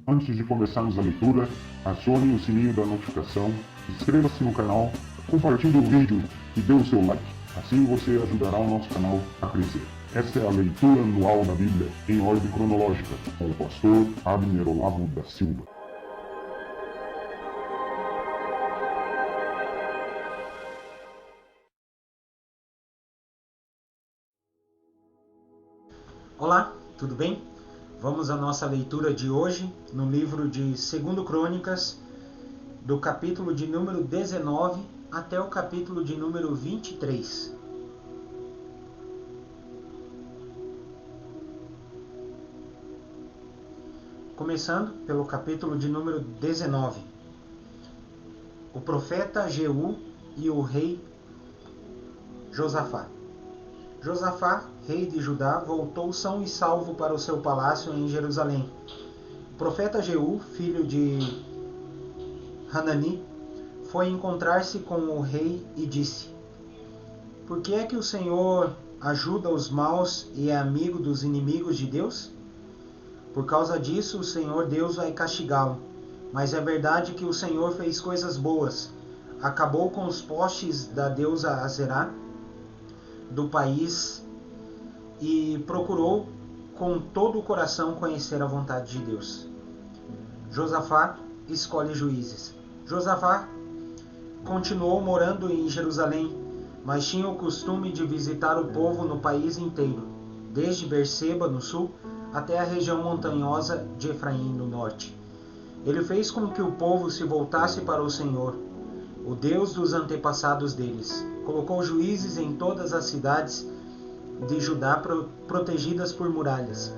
Antes de começarmos a leitura, acione o sininho da notificação, inscreva-se no canal, compartilhe o vídeo e dê o seu like. Assim você ajudará o nosso canal a crescer. Esta é a leitura anual da Bíblia em ordem cronológica, com o pastor Abner Olavo da Silva. Olá, tudo bem? Vamos à nossa leitura de hoje no livro de 2 Crônicas, do capítulo de número 19 até o capítulo de número 23. Começando pelo capítulo de número 19. O profeta Jeú e o rei Josafá. Josafá, rei de Judá, voltou são e salvo para o seu palácio em Jerusalém. O profeta Jeú, filho de Hanani, foi encontrar-se com o rei e disse: Por que é que o Senhor ajuda os maus e é amigo dos inimigos de Deus? Por causa disso, o Senhor Deus vai castigá-lo. Mas é verdade que o Senhor fez coisas boas. Acabou com os postes da deusa Aserá do país e procurou com todo o coração conhecer a vontade de Deus. Josafá escolhe juízes. Josafá continuou morando em Jerusalém, mas tinha o costume de visitar o povo no país inteiro, desde Berseba, no sul, até a região montanhosa de Efraim, no norte. Ele fez com que o povo se voltasse para o Senhor, o Deus dos antepassados deles. Colocou juízes em todas as cidades de Judá protegidas por muralhas.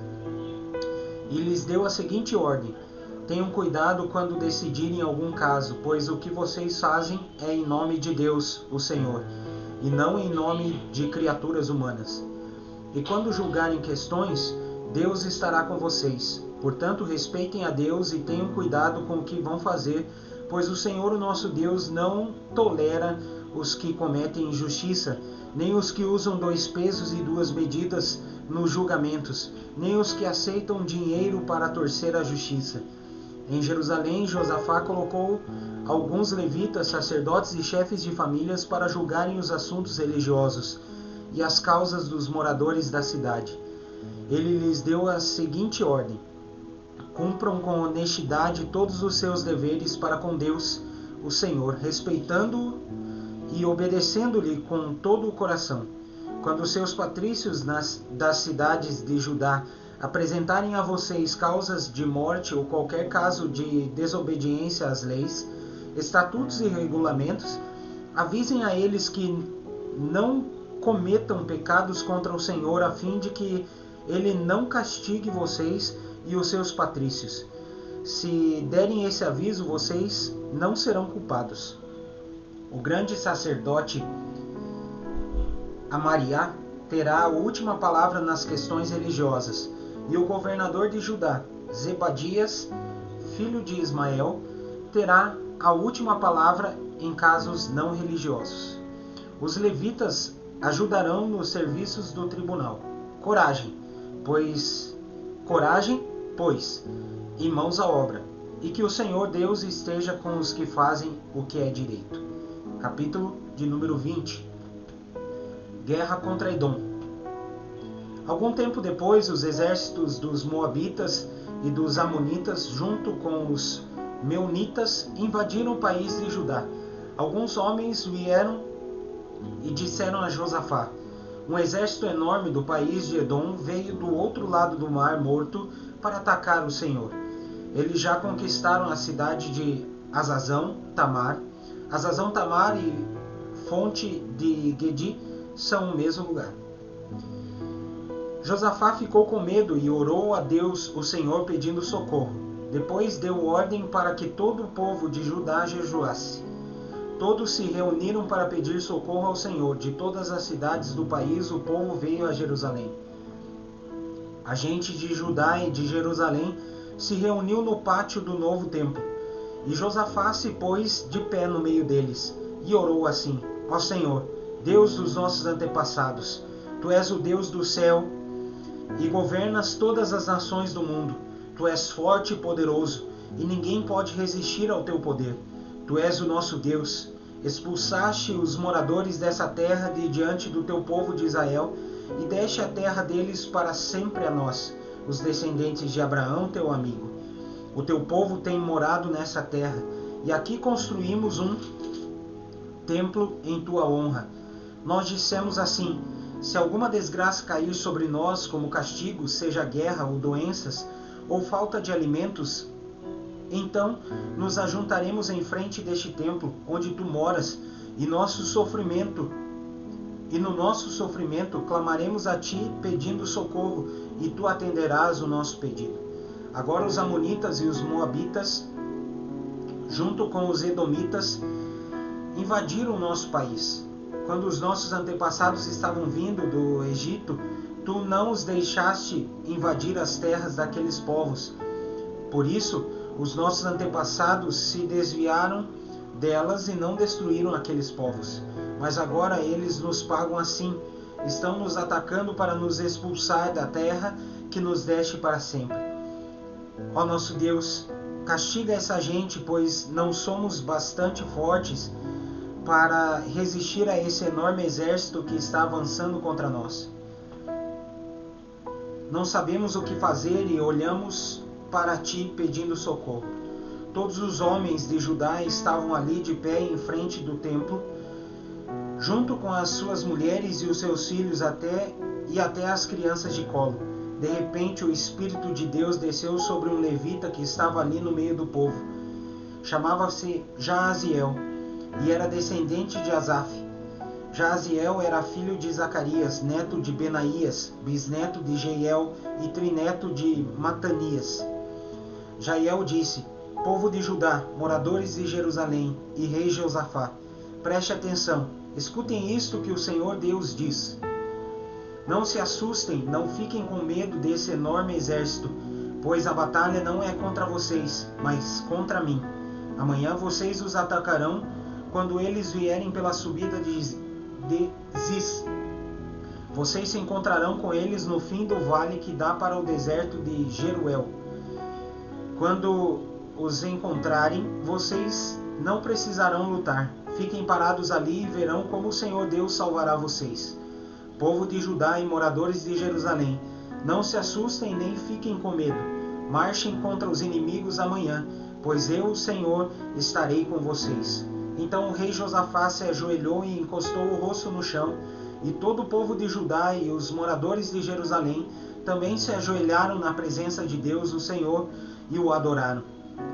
E lhes deu a seguinte ordem: Tenham cuidado quando decidirem algum caso, pois o que vocês fazem é em nome de Deus, o Senhor, e não em nome de criaturas humanas. E quando julgarem questões, Deus estará com vocês. Portanto, respeitem a Deus e tenham cuidado com o que vão fazer, pois o Senhor, o nosso Deus, não tolera os que cometem injustiça, nem os que usam 2 pesos e 2 medidas nos julgamentos, nem os que aceitam dinheiro para torcer a justiça. Em Jerusalém, Josafá colocou alguns levitas, sacerdotes e chefes de famílias para julgarem os assuntos religiosos e as causas dos moradores da cidade. Ele lhes deu a seguinte ordem: Cumpram com honestidade todos os seus deveres para com Deus, o Senhor, respeitando-o e obedecendo-lhe com todo o coração. Quando seus patrícios das cidades de Judá apresentarem a vocês causas de morte ou qualquer caso de desobediência às leis, estatutos e regulamentos, avisem a eles que não cometam pecados contra o Senhor, a fim de que ele não castigue vocês e os seus patrícios. Se derem esse aviso, vocês não serão culpados. O grande sacerdote Amariá terá a última palavra nas questões religiosas, e o governador de Judá, Zebadias, filho de Ismael, terá a última palavra em casos não religiosos. Os levitas ajudarão nos serviços do tribunal. Coragem, pois, e mãos à obra, e que o Senhor Deus esteja com os que fazem o que é direito. Capítulo de número 20. Guerra contra Edom. Algum tempo depois, os exércitos dos Moabitas e dos Amonitas, junto com os Meunitas, invadiram o país de Judá. Alguns homens vieram e disseram a Josafá: Um exército enorme do país de Edom veio do outro lado do Mar Morto para atacar o Senhor. Eles já conquistaram a cidade de Azazão Tamar. Azazão Tamar e Fonte de Gedi são o mesmo lugar. Josafá ficou com medo e orou a Deus, o Senhor, pedindo socorro. Depois deu ordem para que todo o povo de Judá jejuasse. Todos se reuniram para pedir socorro ao Senhor. De todas as cidades do país, o povo veio a Jerusalém. A gente de Judá e de Jerusalém se reuniu no pátio do novo templo. E Josafá se pôs de pé no meio deles e orou assim: Ó Senhor, Deus dos nossos antepassados, Tu és o Deus do céu e governas todas as nações do mundo. Tu és forte e poderoso, e ninguém pode resistir ao teu poder. Tu és o nosso Deus. Expulsaste os moradores dessa terra de diante do teu povo de Israel, e deste a terra deles para sempre a nós, os descendentes de Abraão, teu amigo. O teu povo tem morado nessa terra, e aqui construímos um templo em tua honra. Nós dissemos assim: se alguma desgraça cair sobre nós como castigo, seja guerra ou doenças, ou falta de alimentos, então nos ajuntaremos em frente deste templo, onde tu moras, e no nosso sofrimento clamaremos a ti pedindo socorro, e tu atenderás o nosso pedido. Agora os amonitas e os moabitas, junto com os edomitas, invadiram o nosso país. Quando os nossos antepassados estavam vindo do Egito, tu não os deixaste invadir as terras daqueles povos. Por isso, os nossos antepassados se desviaram delas e não destruíram aqueles povos. Mas agora eles nos pagam assim. Estão nos atacando para nos expulsar da terra que nos deste para sempre. Ó nosso Deus, castiga essa gente, pois não somos bastante fortes para resistir a esse enorme exército que está avançando contra nós. Não sabemos o que fazer e olhamos para ti pedindo socorro. Todos os homens de Judá estavam ali de pé em frente do templo, junto com as suas mulheres e os seus filhos até as crianças de colo. De repente o Espírito de Deus desceu sobre um levita que estava ali no meio do povo. Chamava-se Jaaziel e era descendente de Asaf. Jaaziel era filho de Zacarias, neto de Benaías, bisneto de Jeiel e trineto de Matanias. Jaiel disse: povo de Judá, moradores de Jerusalém e rei Josafá, preste atenção, escutem isto que o Senhor Deus diz. Não se assustem, não fiquem com medo desse enorme exército, pois a batalha não é contra vocês, mas contra mim. Amanhã vocês os atacarão quando eles vierem pela subida de Ziz. Vocês se encontrarão com eles no fim do vale que dá para o deserto de Jeruel. Quando os encontrarem, vocês não precisarão lutar. Fiquem parados ali e verão como o Senhor Deus salvará vocês. Povo de Judá e moradores de Jerusalém, não se assustem nem fiquem com medo. Marchem contra os inimigos amanhã, pois eu, o Senhor, estarei com vocês. Então o rei Josafá se ajoelhou e encostou o rosto no chão, e todo o povo de Judá e os moradores de Jerusalém também se ajoelharam na presença de Deus, o Senhor, e o adoraram.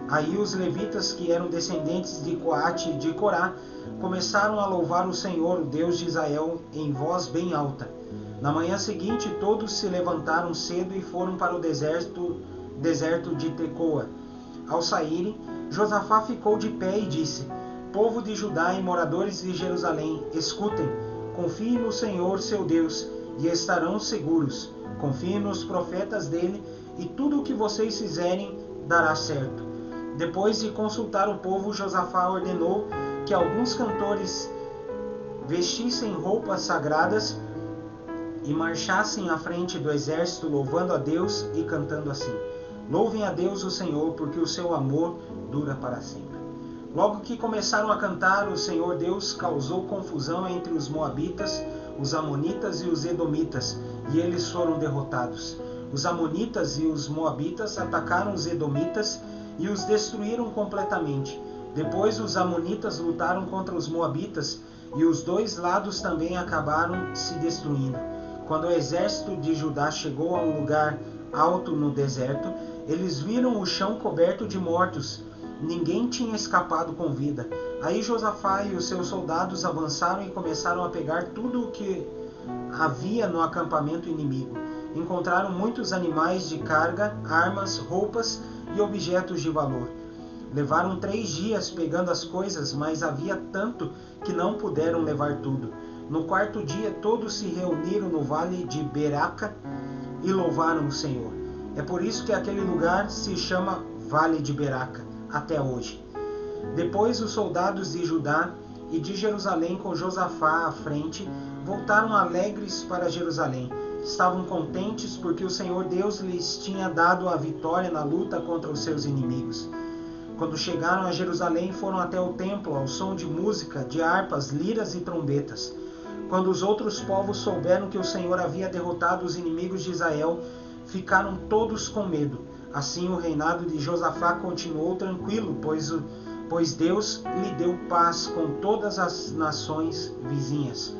Aí os levitas, que eram descendentes de Coate e de Corá, começaram a louvar o Senhor, o Deus de Israel, em voz bem alta. Na manhã seguinte, todos se levantaram cedo e foram para o deserto de Tecoa. Ao saírem, Josafá ficou de pé e disse: povo de Judá e moradores de Jerusalém, escutem, confiem no Senhor seu Deus e estarão seguros. Confiem nos profetas dele e tudo o que vocês fizerem dará certo. Depois de consultar o povo, Josafá ordenou que alguns cantores vestissem roupas sagradas e marchassem à frente do exército, louvando a Deus e cantando assim: louvem a Deus o Senhor, porque o seu amor dura para sempre. Logo que começaram a cantar, o Senhor Deus causou confusão entre os moabitas, os amonitas e os edomitas, e eles foram derrotados. Os amonitas e os moabitas atacaram os edomitas e os destruíram completamente. Depois os amonitas lutaram contra os moabitas e os dois lados também acabaram se destruindo. Quando o exército de Judá chegou a um lugar alto no deserto, eles viram o chão coberto de mortos. Ninguém tinha escapado com vida. Aí Josafá e os seus soldados avançaram e começaram a pegar tudo o que havia no acampamento inimigo. Encontraram muitos animais de carga, armas, roupas e objetos de valor. Levaram 3 dias pegando as coisas, mas havia tanto que não puderam levar tudo. No 4º dia, todos se reuniram no vale de Beraca e louvaram o Senhor. É por isso que aquele lugar se chama Vale de Beraca, até hoje. Depois os soldados de Judá e de Jerusalém, com Josafá à frente, voltaram alegres para Jerusalém. Estavam contentes porque o Senhor Deus lhes tinha dado a vitória na luta contra os seus inimigos. Quando chegaram a Jerusalém, foram até o templo ao som de música, de harpas, liras e trombetas. Quando os outros povos souberam que o Senhor havia derrotado os inimigos de Israel, ficaram todos com medo. Assim o reinado de Josafá continuou tranquilo, pois Deus lhe deu paz com todas as nações vizinhas.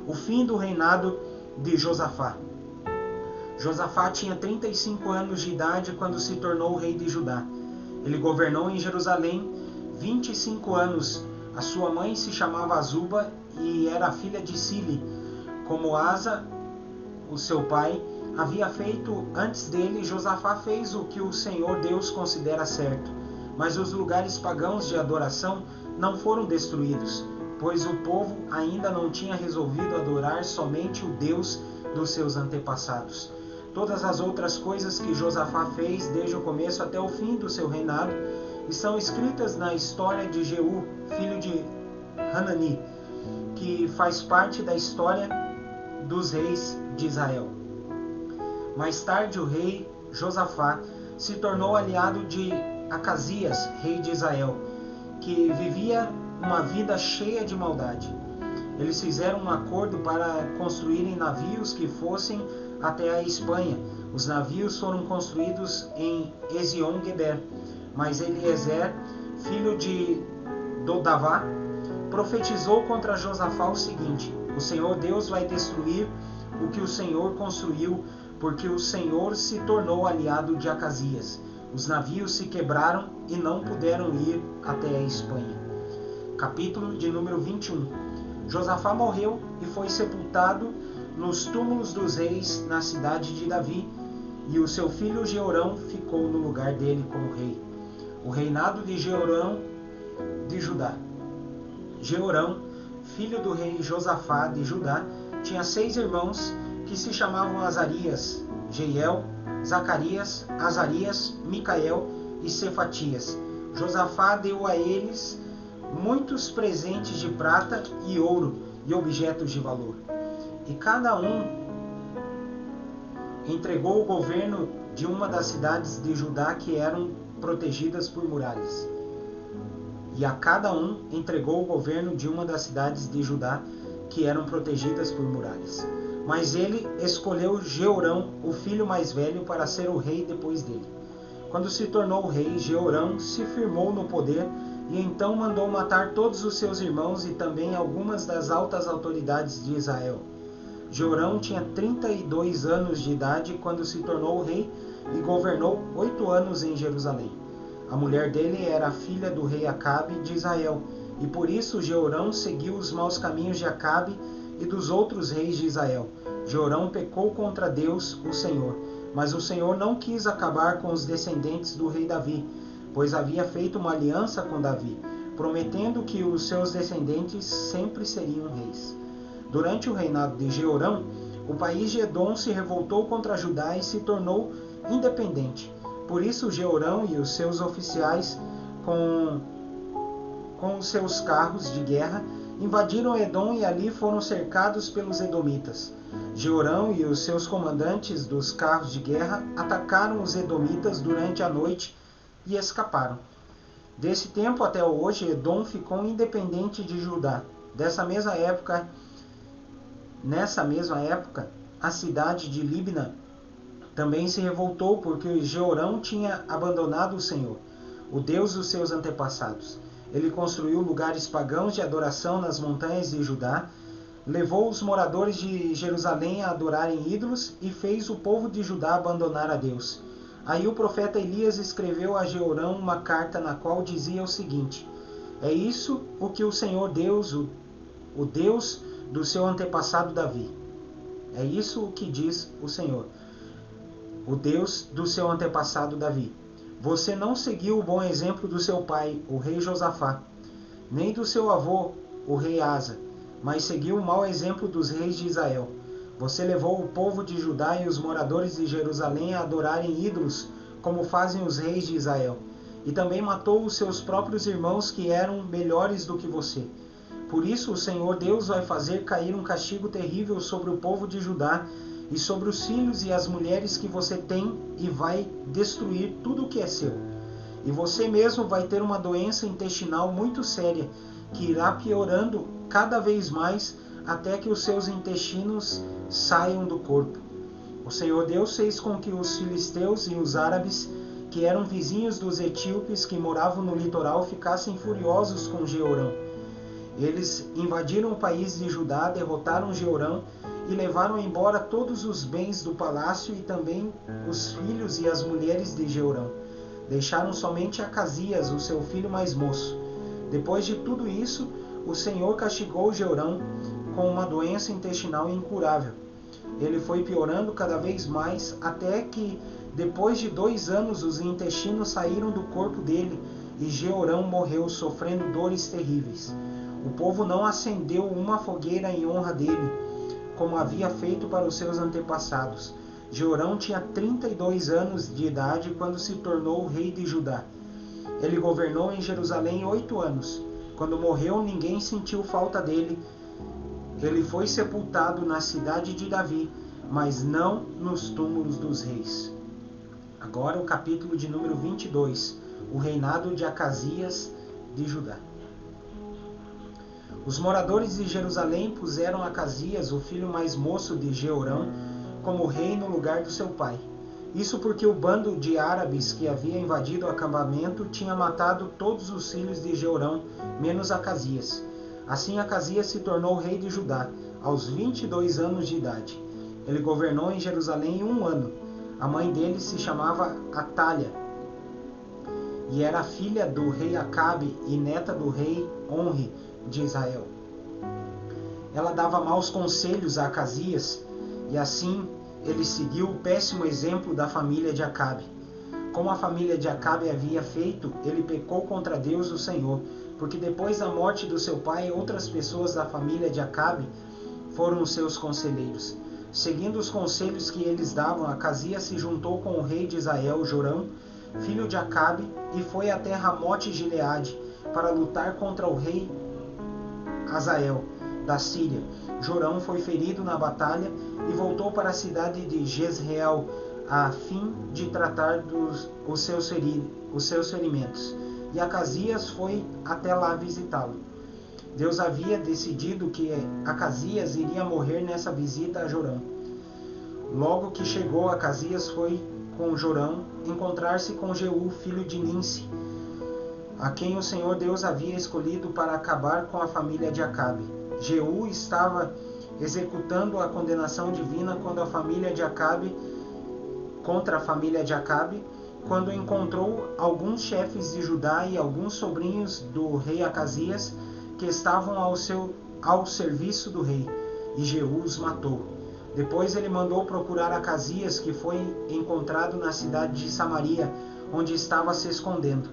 O fim do reinado de Josafá. Josafá tinha 35 anos de idade quando se tornou rei de Judá. Ele governou em Jerusalém 25 anos. A sua mãe se chamava Azuba e era filha de Sili. Como Asa, o seu pai, havia feito antes dele, Josafá fez o que o Senhor Deus considera certo. Mas os lugares pagãos de adoração não foram destruídos, pois o povo ainda não tinha resolvido adorar somente o Deus dos seus antepassados. Todas as outras coisas que Josafá fez desde o começo até o fim do seu reinado estão escritas na história de Jeú, filho de Hanani, que faz parte da história dos reis de Israel. Mais tarde, o rei Josafá se tornou aliado de Acasias, rei de Israel, que vivia uma vida cheia de maldade. Eles fizeram um acordo para construírem navios que fossem até a Espanha. Os navios foram construídos em Ezion-Geber, mas Eliezer, filho de Dodavá, profetizou contra Josafá o seguinte: o Senhor Deus vai destruir o que o Senhor construiu, porque o Senhor se tornou aliado de Acasias. Os navios se quebraram e não puderam ir até a Espanha. Capítulo de número 21. Josafá morreu e foi sepultado nos túmulos dos reis na cidade de Davi, e o seu filho Jeorão ficou no lugar dele como rei. O reinado de Jeorão de Judá. Jeorão, filho do rei Josafá de Judá, tinha 6 irmãos que se chamavam Azarias, Jeiel, Zacarias, Azarias, Micael e Cefatias. Josafá deu a eles muitos presentes de prata e ouro e objetos de valor. E cada um entregou o governo de uma das cidades de Judá que eram protegidas por muralhas. E a cada um entregou o governo de uma das cidades de Judá que eram protegidas por muralhas. Mas ele escolheu Jeorão, o filho mais velho, para ser o rei depois dele. Quando se tornou rei, Jeorão se firmou no poder e então mandou matar todos os seus irmãos e também algumas das altas autoridades de Israel. Jeorão tinha 32 anos de idade quando se tornou rei e governou 8 anos em Jerusalém. A mulher dele era filha do rei Acabe de Israel, e por isso Jeorão seguiu os maus caminhos de Acabe e dos outros reis de Israel. Jeorão pecou contra Deus, o Senhor, mas o Senhor não quis acabar com os descendentes do rei Davi, pois havia feito uma aliança com Davi, prometendo que os seus descendentes sempre seriam reis. Durante o reinado de Jeorão, o país de Edom se revoltou contra Judá e se tornou independente. Por isso Jeorão e os seus oficiais, com os seus carros de guerra, invadiram Edom e ali foram cercados pelos edomitas. Jeorão e os seus comandantes dos carros de guerra atacaram os edomitas durante a noite e escaparam. Desse tempo até hoje, Edom ficou independente de Judá. Nessa mesma época, a cidade de Libna também se revoltou porque Jeorão tinha abandonado o Senhor, o Deus dos seus antepassados. Ele construiu lugares pagãos de adoração nas montanhas de Judá, levou os moradores de Jerusalém a adorarem ídolos e fez o povo de Judá abandonar a Deus. Aí o profeta Elias escreveu a Jeorão uma carta na qual dizia o seguinte: é isso o que o Senhor Deus, o Deus do seu antepassado Davi. É isso o que diz o Senhor, o Deus do seu antepassado Davi. Você não seguiu o bom exemplo do seu pai, o rei Josafá, nem do seu avô, o rei Asa, mas seguiu o mau exemplo dos reis de Israel. Você levou o povo de Judá e os moradores de Jerusalém a adorarem ídolos, como fazem os reis de Israel. E também matou os seus próprios irmãos que eram melhores do que você. Por isso o Senhor Deus vai fazer cair um castigo terrível sobre o povo de Judá e sobre os filhos e as mulheres que você tem, e vai destruir tudo o que é seu. E você mesmo vai ter uma doença intestinal muito séria, que irá piorando cada vez mais até que os seus intestinos saiam do corpo. O Senhor Deus fez com que os filisteus e os árabes, que eram vizinhos dos etíopes que moravam no litoral, ficassem furiosos com Jeorão. Eles invadiram o país de Judá, derrotaram Jeorão e levaram embora todos os bens do palácio e também os filhos e as mulheres de Jeorão. Deixaram somente Acasias, o seu filho mais moço. Depois de tudo isso, o Senhor castigou Jeorão com uma doença intestinal incurável. Ele foi piorando cada vez mais, até que, depois de 2 anos, os intestinos saíram do corpo dele e Jeorão morreu, sofrendo dores terríveis. O povo não acendeu uma fogueira em honra dele, como havia feito para os seus antepassados. Jeorão tinha 32 anos de idade quando se tornou rei de Judá. Ele governou em Jerusalém 8 anos. Quando morreu, ninguém sentiu falta dele. Ele foi sepultado na cidade de Davi, mas não nos túmulos dos reis. Agora o capítulo de número 22, o reinado de Acasias de Judá. Os moradores de Jerusalém puseram Acasias, o filho mais moço de Jeorão, como rei no lugar do seu pai. Isso porque o bando de árabes que havia invadido o acampamento tinha matado todos os filhos de Jeorão, menos Acasias. Assim Acasias se tornou rei de Judá, aos 22 anos de idade. Ele governou em Jerusalém 1 ano. A mãe dele se chamava Atália, e era filha do rei Acabe e neta do rei Onri de Israel. Ela dava maus conselhos a Acasias, e assim ele seguiu o péssimo exemplo da família de Acabe. Como a família de Acabe havia feito, ele pecou contra Deus, o Senhor, porque depois da morte do seu pai, outras pessoas da família de Acabe foram os seus conselheiros. Seguindo os conselhos que eles davam, Acasias se juntou com o rei de Israel, Jorão, filho de Acabe, e foi até Ramote-Gileade para lutar contra o rei Hazael, da Síria. Jorão foi ferido na batalha e voltou para a cidade de Jezreel a fim de tratar os seus ferimentos. E Acasias foi até lá visitá-lo. Deus havia decidido que Acasias iria morrer nessa visita a Jorão. Logo que chegou, Acasias foi com Jorão encontrar-se com Jeú, filho de Ninsi, a quem o Senhor Deus havia escolhido para acabar com a família de Acabe. Jeú estava executando a condenação divina contra a família de Acabe, quando encontrou alguns chefes de Judá e alguns sobrinhos do rei Acasias que estavam ao serviço do rei, e Jeú os matou. Depois ele mandou procurar Acasias, que foi encontrado na cidade de Samaria, onde estava se escondendo.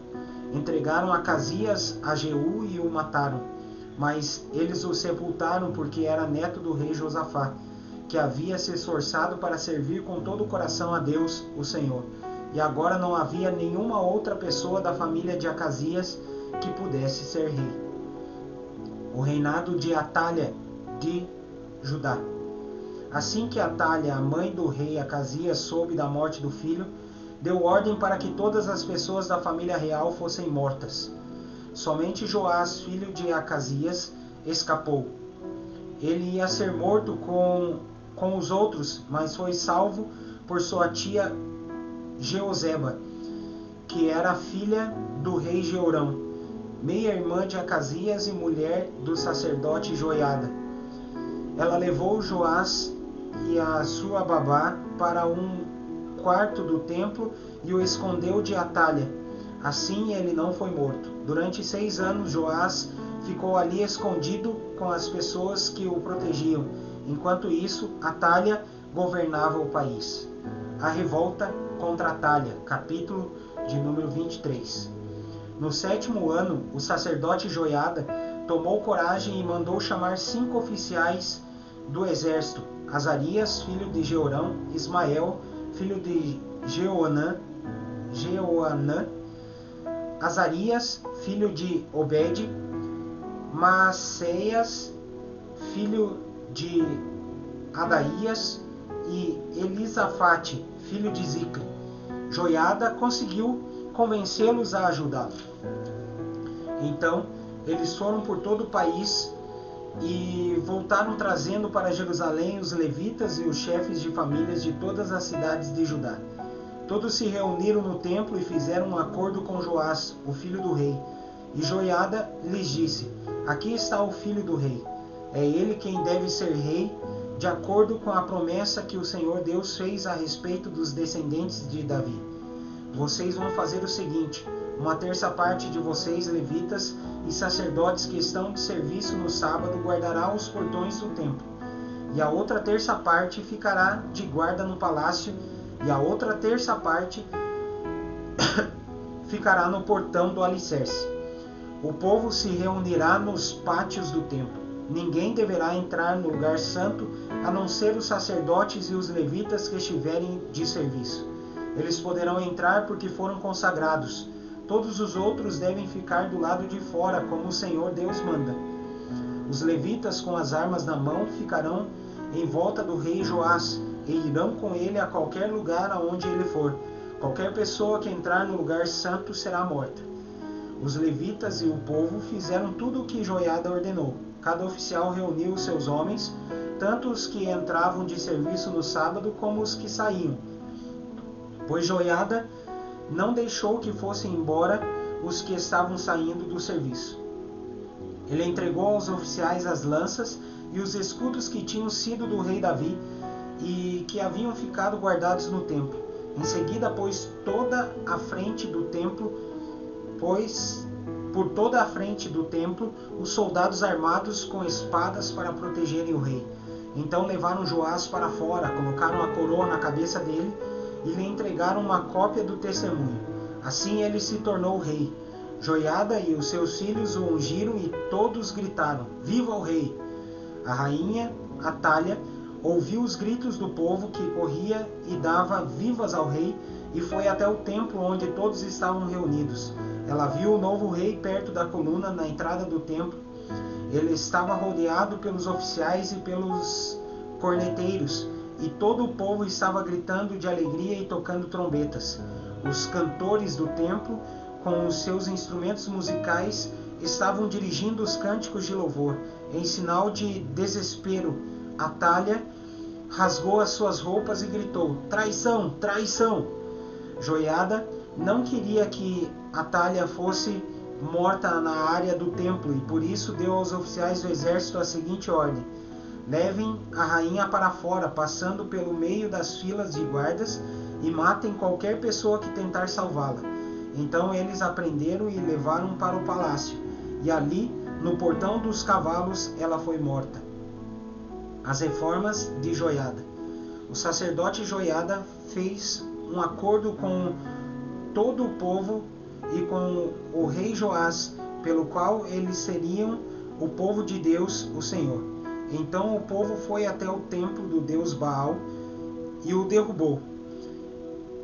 Entregaram Acasias a Jeú e o mataram, mas eles o sepultaram porque era neto do rei Josafá, que havia se esforçado para servir com todo o coração a Deus, o Senhor. E agora não havia nenhuma outra pessoa da família de Acasias que pudesse ser rei. O reinado de Atália de Judá. Assim que Atália, a mãe do rei Acasias, soube da morte do filho, deu ordem para que todas as pessoas da família real fossem mortas. Somente Joás, filho de Acasias, escapou. Ele ia ser morto com os outros, mas foi salvo por sua tia Jeoseba, que era filha do rei Jeorão, meia-irmã de Acasias e mulher do sacerdote Joiada. Ela levou Joás e a sua babá para um quarto do templo e o escondeu de Atália. Assim ele não foi morto. Durante 6 anos Joás ficou ali escondido com as pessoas que o protegiam. Enquanto isso, Atália governava o país. A revolta contra Atália, capítulo de número 23. No 7º ano, o sacerdote Joiada tomou coragem e mandou chamar 5 oficiais do exército: Azarias, filho de Jeorão, Ismael, filho de Jeoanã, Azarias, filho de Obed, Maacéias, filho de Adaías, e Elisafate, filho de Zicre. Joiada conseguiu convencê-los a ajudá-lo. Então eles foram por todo o país e voltaram trazendo para Jerusalém os levitas e os chefes de famílias de todas as cidades de Judá. Todos se reuniram no templo e fizeram um acordo com Joás, o filho do rei. E Joiada lhes disse: aqui está o filho do rei. É ele quem deve ser rei, de acordo com a promessa que o Senhor Deus fez a respeito dos descendentes de Davi. Vocês vão fazer o seguinte: uma terça parte de vocês, levitas e sacerdotes que estão de serviço no sábado, guardará os portões do templo. E a outra terça parte ficará de guarda no palácio, e a outra terça parte ficará no portão do alicerce. O povo se reunirá nos pátios do templo. Ninguém deverá entrar no lugar santo, a não ser os sacerdotes e os levitas que estiverem de serviço. Eles poderão entrar porque foram consagrados. Todos os outros devem ficar do lado de fora, como o Senhor Deus manda. Os levitas, com as armas na mão, ficarão em volta do rei Joás e irão com ele a qualquer lugar aonde ele for. Qualquer pessoa que entrar no lugar santo será morta. Os levitas e o povo fizeram tudo o que Joiada ordenou. Cada oficial reuniu os seus homens, tanto os que entravam de serviço no sábado como os que saíam. Pois Joiada não deixou que fossem embora os que estavam saindo do serviço. Ele entregou aos oficiais as lanças e os escudos que tinham sido do rei Davi e que haviam ficado guardados no templo. Em seguida, por toda a frente do templo, os soldados armados com espadas para protegerem o rei. Então levaram Joás para fora, colocaram a coroa na cabeça dele e lhe entregaram uma cópia do testemunho. Assim ele se tornou rei. Joiada e os seus filhos o ungiram e todos gritaram: Viva o rei! A rainha Atália ouviu os gritos do povo que corria e dava vivas ao rei e foi até o templo onde todos estavam reunidos. Ela viu o novo rei perto da coluna na entrada do templo. Ele estava rodeado pelos oficiais e pelos corneteiros, e todo o povo estava gritando de alegria e tocando trombetas. Os cantores do templo, com os seus instrumentos musicais, estavam dirigindo os cânticos de louvor. Em sinal de desespero, Atália rasgou as suas roupas e gritou: Traição! Traição! Joiada não queria que Atália fosse morta na área do templo e por isso deu aos oficiais do exército a seguinte ordem: levem a rainha para fora, passando pelo meio das filas de guardas, e matem qualquer pessoa que tentar salvá-la. Então eles a prenderam e levaram para o palácio, e ali, no portão dos cavalos, ela foi morta. As reformas de Joiada. O sacerdote Joiada fez um acordo com todo o povo e com o rei Joás, pelo qual eles seriam o povo de Deus, o Senhor. Então o povo foi até o templo do deus Baal e o derrubou.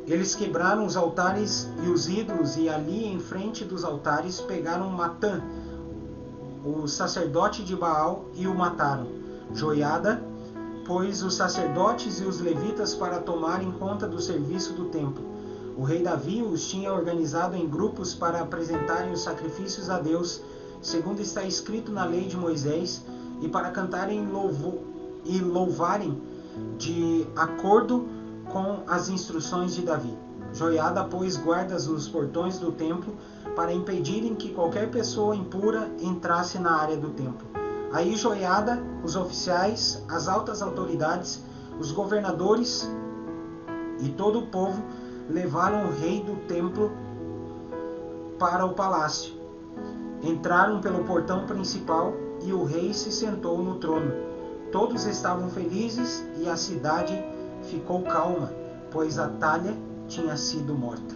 Eles quebraram os altares e os ídolos e ali em frente dos altares pegaram Matã, o sacerdote de Baal, e o mataram. Joiada pôs os sacerdotes e os levitas para tomarem conta do serviço do templo. O rei Davi os tinha organizado em grupos para apresentarem os sacrifícios a Deus, segundo está escrito na lei de Moisés, e para cantarem e louvarem de acordo com as instruções de Davi. Joiada pôs guardas nos portões do templo para impedirem que qualquer pessoa impura entrasse na área do templo. Aí Joiada, os oficiais, as altas autoridades, os governadores e todo o povo levaram o rei do templo para o palácio. Entraram pelo portão principal e o rei se sentou no trono. Todos estavam felizes e a cidade ficou calma, pois Atália tinha sido morta.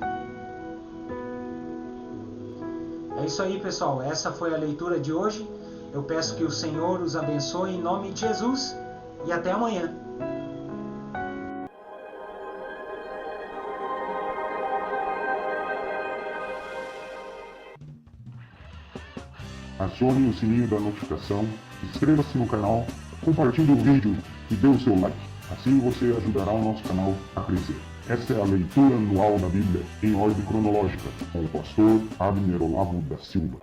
É isso aí, pessoal. Essa foi a leitura de hoje. Eu peço que o Senhor os abençoe em nome de Jesus e até amanhã. acione o sininho da notificação, inscreva-se no canal, compartilhe o vídeo e dê o seu like. Assim você ajudará o nosso canal a crescer. Esta é a leitura anual da Bíblia em ordem cronológica, com o pastor Abner Olavo da Silva.